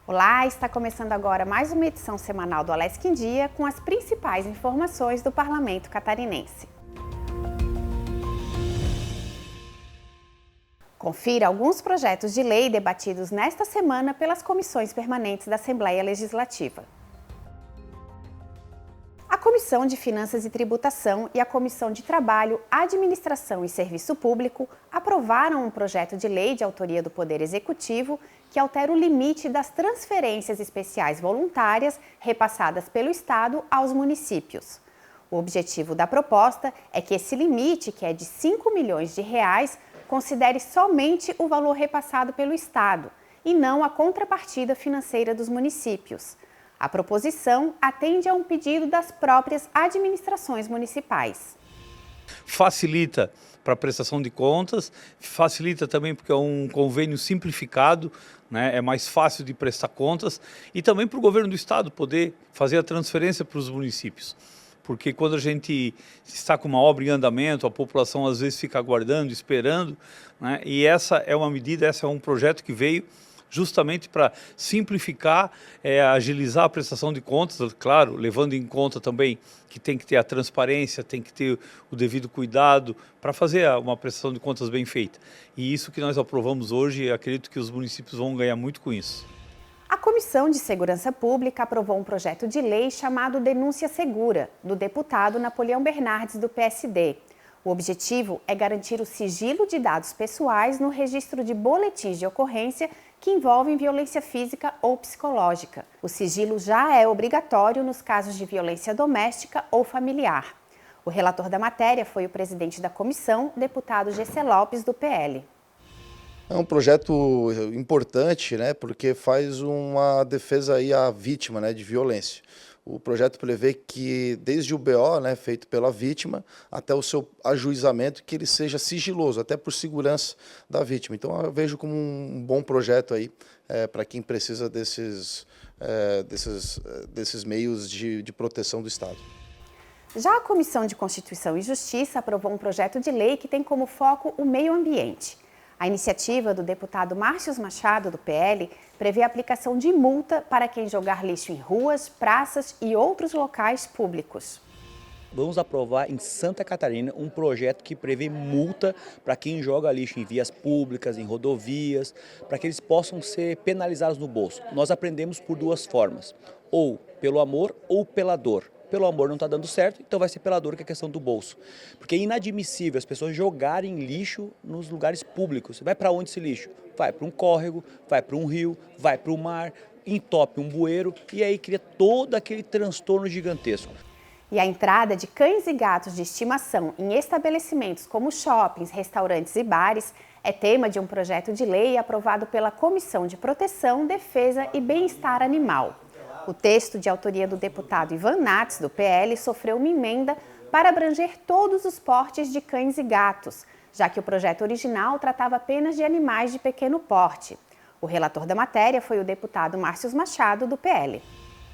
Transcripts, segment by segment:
Olá, está começando agora mais uma edição semanal do Alesc em Dia com as principais informações do Parlamento Catarinense. Confira alguns projetos de lei debatidos nesta semana pelas comissões permanentes da Assembleia Legislativa. A Comissão de Finanças e Tributação e a Comissão de Trabalho, Administração e Serviço Público aprovaram um projeto de lei de autoria do Poder Executivo que altera o limite das transferências especiais voluntárias repassadas pelo Estado aos municípios. O objetivo da proposta é que esse limite, que é de R$ 5 milhões, considere somente o valor repassado pelo Estado e não a contrapartida financeira dos municípios. A proposição atende a um pedido das próprias administrações municipais. Facilita para a prestação de contas, facilita também porque é um convênio simplificado, né? É mais fácil de prestar contas e também para o governo do estado poder fazer a transferência para os municípios. Porque quando a gente está com uma obra em andamento, a população às vezes fica aguardando, esperando, né? E essa é uma medida, esse é um projeto que veio justamente para simplificar, agilizar a prestação de contas, claro, levando em conta também que tem que ter a transparência, tem que ter o devido cuidado para fazer uma prestação de contas bem feita. E isso que nós aprovamos hoje, acredito que os municípios vão ganhar muito com isso. A Comissão de Segurança Pública aprovou um projeto de lei chamado Denúncia Segura, do deputado Napoleão Bernardes, do PSD. O objetivo é garantir o sigilo de dados pessoais no registro de boletins de ocorrência que envolvem violência física ou psicológica. O sigilo já é obrigatório nos casos de violência doméstica ou familiar. O relator da matéria foi o presidente da comissão, deputado Gessé Lopes, do PL. É um projeto importante, né, porque faz uma defesa aí à vítima, né, de violência. O projeto prevê que desde o BO, né, feito pela vítima, até o seu ajuizamento, que ele seja sigiloso, até por segurança da vítima. Então eu vejo como um bom projeto aí para quem precisa desses meios de proteção do Estado. Já a Comissão de Constituição e Justiça aprovou um projeto de lei que tem como foco o meio ambiente. A iniciativa do deputado Márcio Machado, do PL, prevê a aplicação de multa para quem jogar lixo em ruas, praças e outros locais públicos. Vamos aprovar em Santa Catarina um projeto que prevê multa para quem joga lixo em vias públicas, em rodovias, para que eles possam ser penalizados no bolso. Nós aprendemos por duas formas, ou pelo amor ou pela dor. Pelo amor não está dando certo, então vai ser pela dor, que é a questão do bolso. Porque é inadmissível as pessoas jogarem lixo nos lugares públicos. Vai para onde esse lixo? Vai para um córrego, vai para um rio, vai para o mar, entope um bueiro e aí cria todo aquele transtorno gigantesco. E a entrada de cães e gatos de estimação em estabelecimentos como shoppings, restaurantes e bares é tema de um projeto de lei aprovado pela Comissão de Proteção, Defesa e Bem-Estar Animal. O texto, de autoria do deputado Ivan Nats, do PL, sofreu uma emenda para abranger todos os portes de cães e gatos, já que o projeto original tratava apenas de animais de pequeno porte. O relator da matéria foi o deputado Márcio Machado, do PL.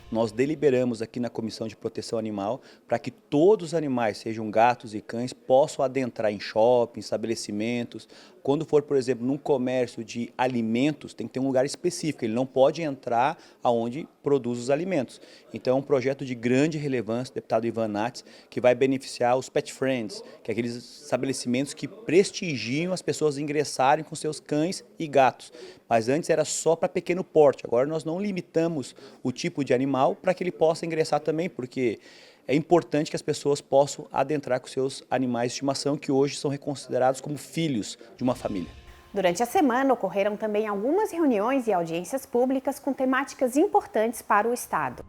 Nós deliberamos aqui na Comissão de Proteção Animal para que todos os animais, sejam gatos e cães, possam adentrar em shoppings, estabelecimentos. Quando for, por exemplo, num comércio de alimentos, tem que ter um lugar específico, ele não pode entrar aonde produz os alimentos. Então é um projeto de grande relevância, deputado Ivan Nats, que vai beneficiar os pet friends, que é aqueles estabelecimentos que prestigiam as pessoas ingressarem com seus cães e gatos. Mas antes era só para pequeno porte, agora nós não limitamos o tipo de animal para que ele possa ingressar também, porque é importante que as pessoas possam adentrar com seus animais de estimação, que hoje são considerados como filhos de uma família. Durante a semana, ocorreram também algumas reuniões e audiências públicas com temáticas importantes para o Estado.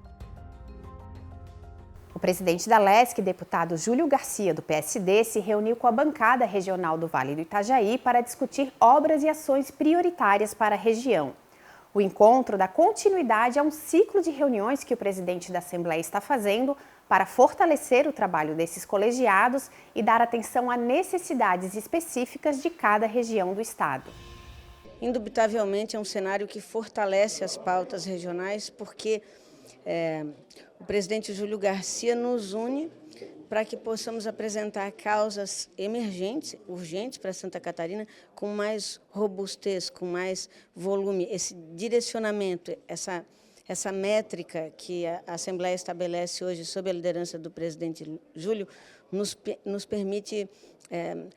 O presidente da Alesc, deputado Júlio Garcia, do PSD, se reuniu com a bancada regional do Vale do Itajaí para discutir obras e ações prioritárias para a região. O encontro dá continuidade a um ciclo de reuniões que o presidente da Assembleia está fazendo para fortalecer o trabalho desses colegiados e dar atenção a necessidades específicas de cada região do Estado. Indubitavelmente é um cenário que fortalece as pautas regionais, porque o presidente Júlio Garcia nos une para que possamos apresentar causas emergentes, urgentes para Santa Catarina, com mais robustez, com mais volume, esse direcionamento, essa métrica que a Assembleia estabelece hoje sob a liderança do presidente Júlio, nos permite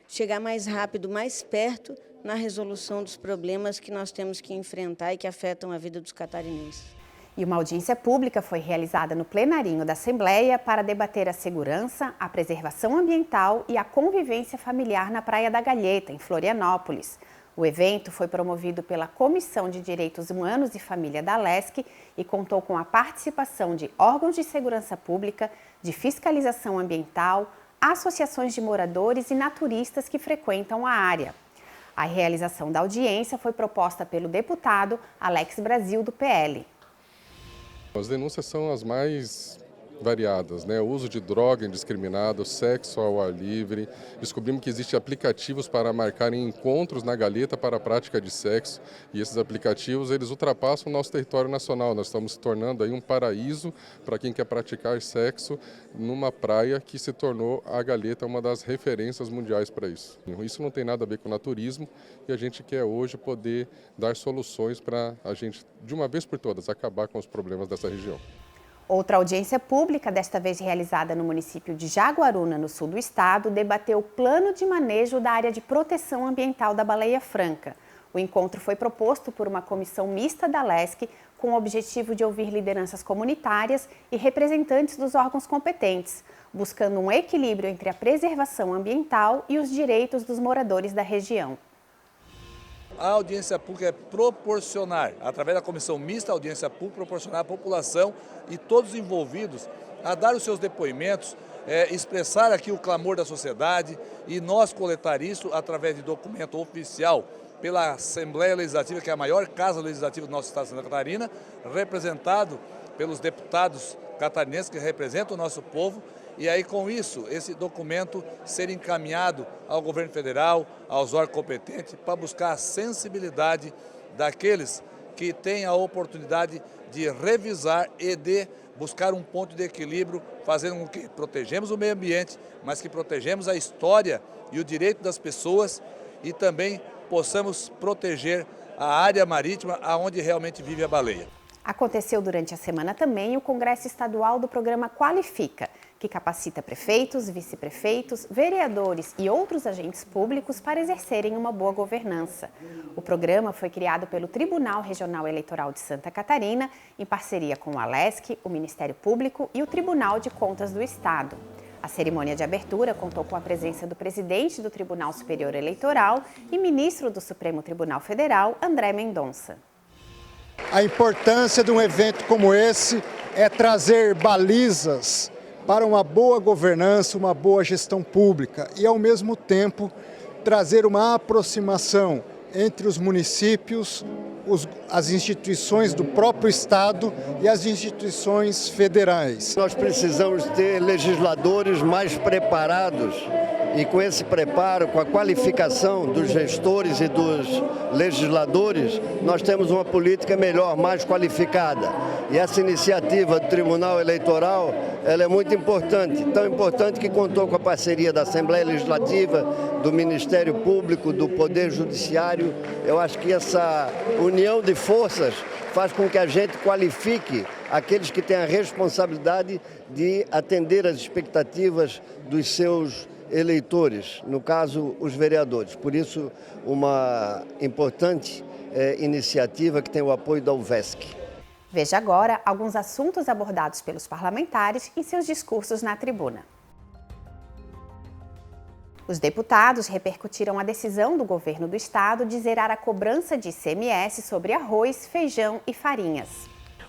chegar mais rápido, mais perto na resolução dos problemas que nós temos que enfrentar e que afetam a vida dos catarinenses. E uma audiência pública foi realizada no plenarinho da Assembleia para debater a segurança, a preservação ambiental e a convivência familiar na Praia da Galheta, em Florianópolis. O evento foi promovido pela Comissão de Direitos Humanos e Família da Alesc e contou com a participação de órgãos de segurança pública, de fiscalização ambiental, associações de moradores e naturistas que frequentam a área. A realização da audiência foi proposta pelo deputado Alex Brasil, do PL. As denúncias são as mais variadas, né? O uso de droga indiscriminado, sexo ao ar livre. Descobrimos que existem aplicativos para marcarem encontros na Galheta para a prática de sexo, e esses aplicativos eles ultrapassam o nosso território nacional. Nós estamos se tornando aí um paraíso para quem quer praticar sexo numa praia que se tornou a Galheta uma das referências mundiais para isso. Isso não tem nada a ver com naturismo, e a gente quer hoje poder dar soluções para a gente, de uma vez por todas, acabar com os problemas dessa região. Outra audiência pública, desta vez realizada no município de Jaguaruna, no sul do estado, debateu o plano de manejo da área de proteção ambiental da Baleia Franca. O encontro foi proposto por uma comissão mista da Alesc, com o objetivo de ouvir lideranças comunitárias e representantes dos órgãos competentes, buscando um equilíbrio entre a preservação ambiental e os direitos dos moradores da região. A audiência pública é proporcionar, através da comissão mista, a audiência pública, proporcionar à população e todos os envolvidos a dar os seus depoimentos, expressar aqui o clamor da sociedade, e nós coletar isso através de documento oficial pela Assembleia Legislativa, que é a maior casa legislativa do nosso estado de Santa Catarina, representado pelos deputados catarinenses que representam o nosso povo. E aí, com isso, esse documento ser encaminhado ao governo federal, aos órgãos competentes, para buscar a sensibilidade daqueles que têm a oportunidade de revisar e de buscar um ponto de equilíbrio, fazendo com que protegemos o meio ambiente, mas que protegemos a história e o direito das pessoas, e também possamos proteger a área marítima onde realmente vive a baleia. Aconteceu durante a semana também o Congresso Estadual do Programa Qualifica, que capacita prefeitos, vice-prefeitos, vereadores e outros agentes públicos para exercerem uma boa governança. O programa foi criado pelo Tribunal Regional Eleitoral de Santa Catarina, em parceria com o Alesc, o Ministério Público e o Tribunal de Contas do Estado. A cerimônia de abertura contou com a presença do presidente do Tribunal Superior Eleitoral e ministro do Supremo Tribunal Federal, André Mendonça. A importância de um evento como esse é trazer balizas para uma boa governança, uma boa gestão pública e, ao mesmo tempo, trazer uma aproximação entre os municípios, as instituições do próprio Estado e as instituições federais. Nós precisamos ter legisladores mais preparados, e com esse preparo, com a qualificação dos gestores e dos legisladores, nós temos uma política melhor, mais qualificada. E essa iniciativa do Tribunal Eleitoral, ela é muito importante, tão importante que contou com a parceria da Assembleia Legislativa, do Ministério Público, do Poder Judiciário. Eu acho que essa união de forças faz com que a gente qualifique aqueles que têm a responsabilidade de atender às expectativas dos seus eleitores, no caso, os vereadores. Por isso, uma importante iniciativa que tem o apoio da UVESC. Veja agora alguns assuntos abordados pelos parlamentares em seus discursos na tribuna. Os deputados repercutiram a decisão do governo do estado de zerar a cobrança de ICMS sobre arroz, feijão e farinhas.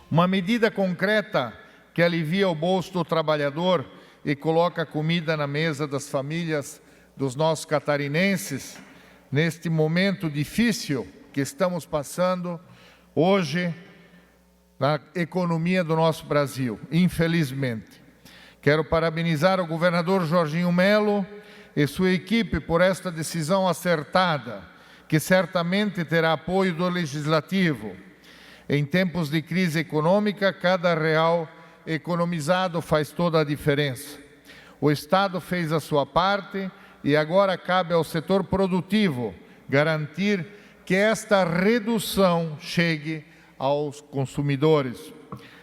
Uma medida concreta que alivia o bolso do trabalhador e coloca comida na mesa das famílias dos nossos catarinenses, neste momento difícil que estamos passando hoje na economia do nosso Brasil, infelizmente. Quero parabenizar o governador Jorginho Melo e sua equipe por esta decisão acertada, que certamente terá apoio do Legislativo. Em tempos de crise econômica, cada real economizado faz toda a diferença. O Estado fez a sua parte e agora cabe ao setor produtivo garantir que esta redução chegue aos consumidores.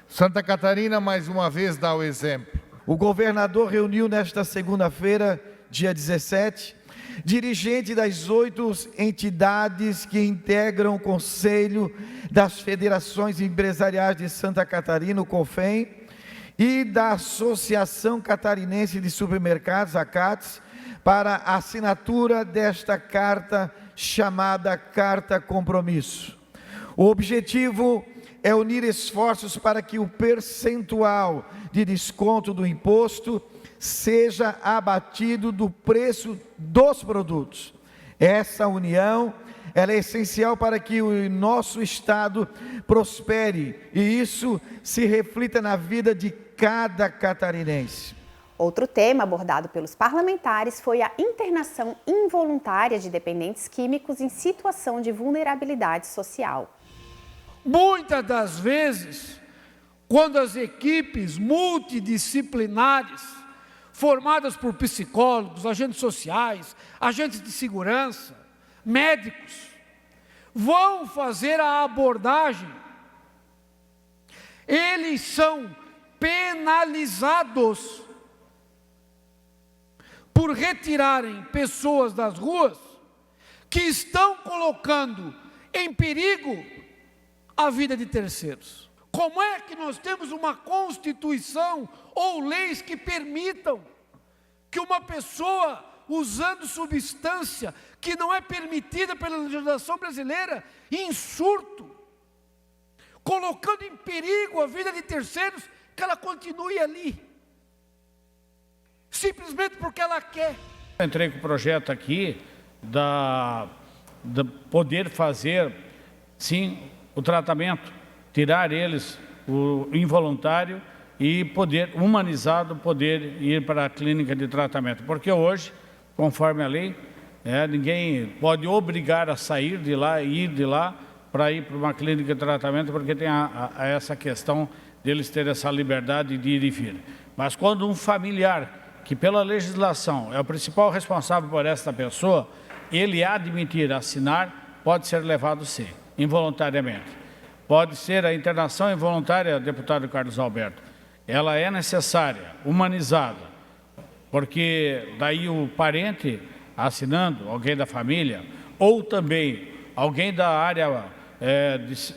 Santa Catarina, mais uma vez, dá o exemplo. O governador reuniu nesta segunda-feira, dia 17, dirigentes das 8 entidades que integram o Conselho das Federações Empresariais de Santa Catarina, o COFEM, e da Associação Catarinense de Supermercados, a CATS, para a assinatura desta carta chamada Carta Compromisso. O objetivo é unir esforços para que o percentual de desconto do imposto seja abatido do preço dos produtos. Essa união ela é essencial para que o nosso Estado prospere e isso se reflita na vida de cada catarinense. Outro tema abordado pelos parlamentares foi a internação involuntária de dependentes químicos em situação de vulnerabilidade social. Muitas das vezes, quando as equipes multidisciplinares, formadas por psicólogos, agentes sociais, agentes de segurança, médicos, vão fazer a abordagem, eles são penalizados por retirarem pessoas das ruas que estão colocando em perigo a vida de terceiros. Como é que nós temos uma Constituição ou leis que permitam que uma pessoa usando substância que não é permitida pela legislação brasileira, em surto, colocando em perigo a vida de terceiros, que ela continue ali, simplesmente porque ela quer? Eu entrei com o projeto aqui de poder fazer, sim, o tratamento, tirar eles o involuntário e poder, humanizado, poder ir para a clínica de tratamento. Porque hoje, conforme a lei, ninguém pode obrigar a sair de lá e ir de lá para ir para uma clínica de tratamento, porque tem essa questão deles terem essa liberdade de ir e vir. Mas quando um familiar, que pela legislação é o principal responsável por esta pessoa, ele admitir, assinar, pode ser levado sim, involuntariamente. Pode ser a internação involuntária, deputado Carlos Alberto. Ela é necessária, humanizada, porque daí o parente assinando, alguém da família, ou também alguém da área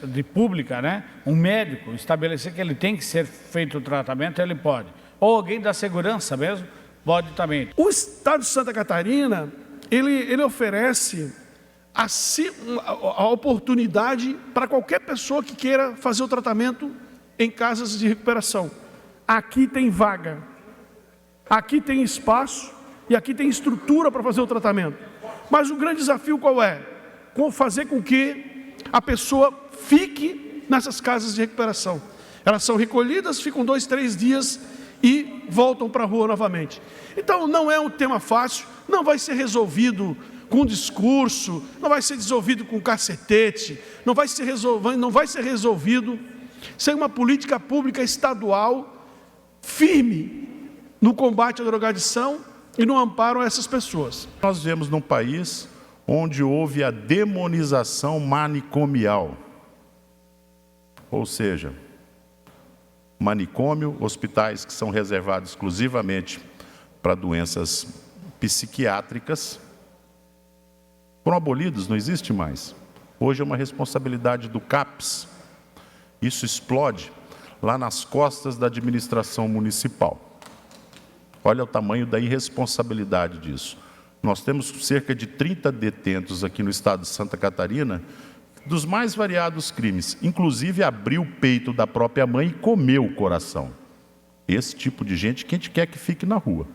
de pública, né? Um médico, estabelecer que ele tem que ser feito o tratamento, ele pode. Ou alguém da segurança mesmo, pode também. O Estado de Santa Catarina, ele oferece a oportunidade para qualquer pessoa que queira fazer o tratamento em casas de recuperação. Aqui tem vaga, aqui tem espaço e aqui tem estrutura para fazer o tratamento. Mas o grande desafio qual é? Fazer com que a pessoa fique nessas casas de recuperação. Elas são recolhidas, ficam 2, 3 dias e voltam para a rua novamente. Então não é um tema fácil, não vai ser resolvido com discurso, não vai ser resolvido com cacetete, não vai ser resolvido sem uma política pública estadual firme no combate à drogadição e no amparo a essas pessoas. Nós vivemos num país onde houve a demonização manicomial, ou seja, manicômio, hospitais que são reservados exclusivamente para doenças psiquiátricas, foram abolidos, não existe mais. Hoje é uma responsabilidade do CAPS. Isso explode lá nas costas da administração municipal. Olha o tamanho da irresponsabilidade disso. Nós temos cerca de 30 detentos aqui no estado de Santa Catarina, dos mais variados crimes, inclusive abriu o peito da própria mãe e comeu o coração. Esse tipo de gente que a gente quer que fique na rua.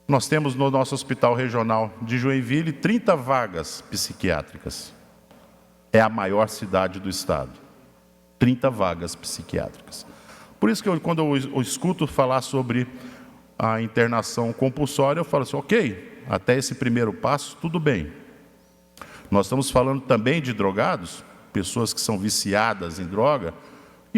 Nós temos no nosso hospital regional de Joinville 30 vagas psiquiátricas. É a maior cidade do estado. 30 vagas psiquiátricas. Por isso que quando eu escuto falar sobre a internação compulsória, eu falo assim, ok, até esse primeiro passo, tudo bem. Nós estamos falando também de drogados, pessoas que são viciadas em droga,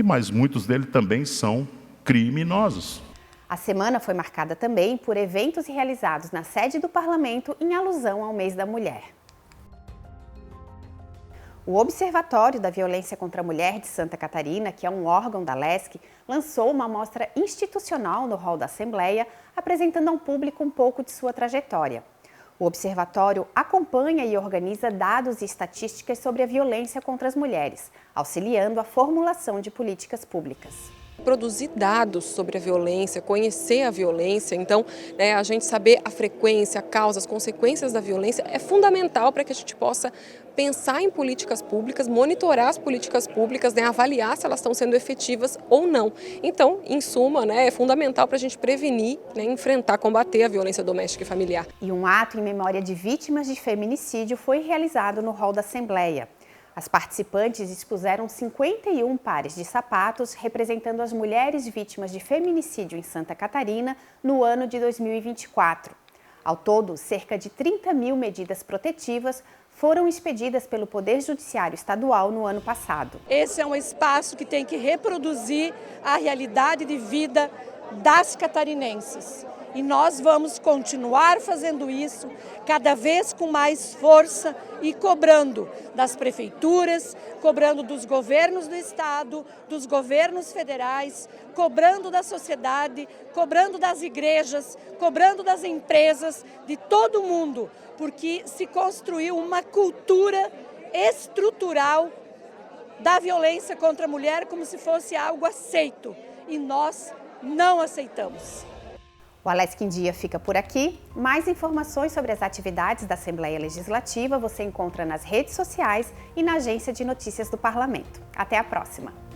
mas muitos deles também são criminosos. A semana foi marcada também por eventos realizados na sede do Parlamento em alusão ao Mês da Mulher. O Observatório da Violência contra a Mulher de Santa Catarina, que é um órgão da LESC, lançou uma mostra institucional no hall da Assembleia, apresentando ao público um pouco de sua trajetória. O Observatório acompanha e organiza dados e estatísticas sobre a violência contra as mulheres, auxiliando a formulação de políticas públicas. Produzir dados sobre a violência, conhecer a violência, então a gente saber a frequência, a causa, as consequências da violência é fundamental para que a gente possa pensar em políticas públicas, monitorar as políticas públicas, avaliar se elas estão sendo efetivas ou não. Então, em suma, é fundamental para a gente prevenir, enfrentar, combater a violência doméstica e familiar. E um ato em memória de vítimas de feminicídio foi realizado no hall da Assembleia. As participantes expuseram 51 pares de sapatos representando as mulheres vítimas de feminicídio em Santa Catarina no ano de 2024. Ao todo, cerca de 30 mil medidas protetivas foram expedidas pelo Poder Judiciário Estadual no ano passado. Esse é um espaço que tem que reproduzir a realidade de vida das catarinenses. E nós vamos continuar fazendo isso cada vez com mais força e cobrando das prefeituras, cobrando dos governos do estado, dos governos federais, cobrando da sociedade, cobrando das igrejas, cobrando das empresas, de todo mundo, porque se construiu uma cultura estrutural da violência contra a mulher como se fosse algo aceito, e nós não aceitamos. O Alesc em Dia fica por aqui. Mais informações sobre as atividades da Assembleia Legislativa você encontra nas redes sociais e na Agência de Notícias do Parlamento. Até a próxima!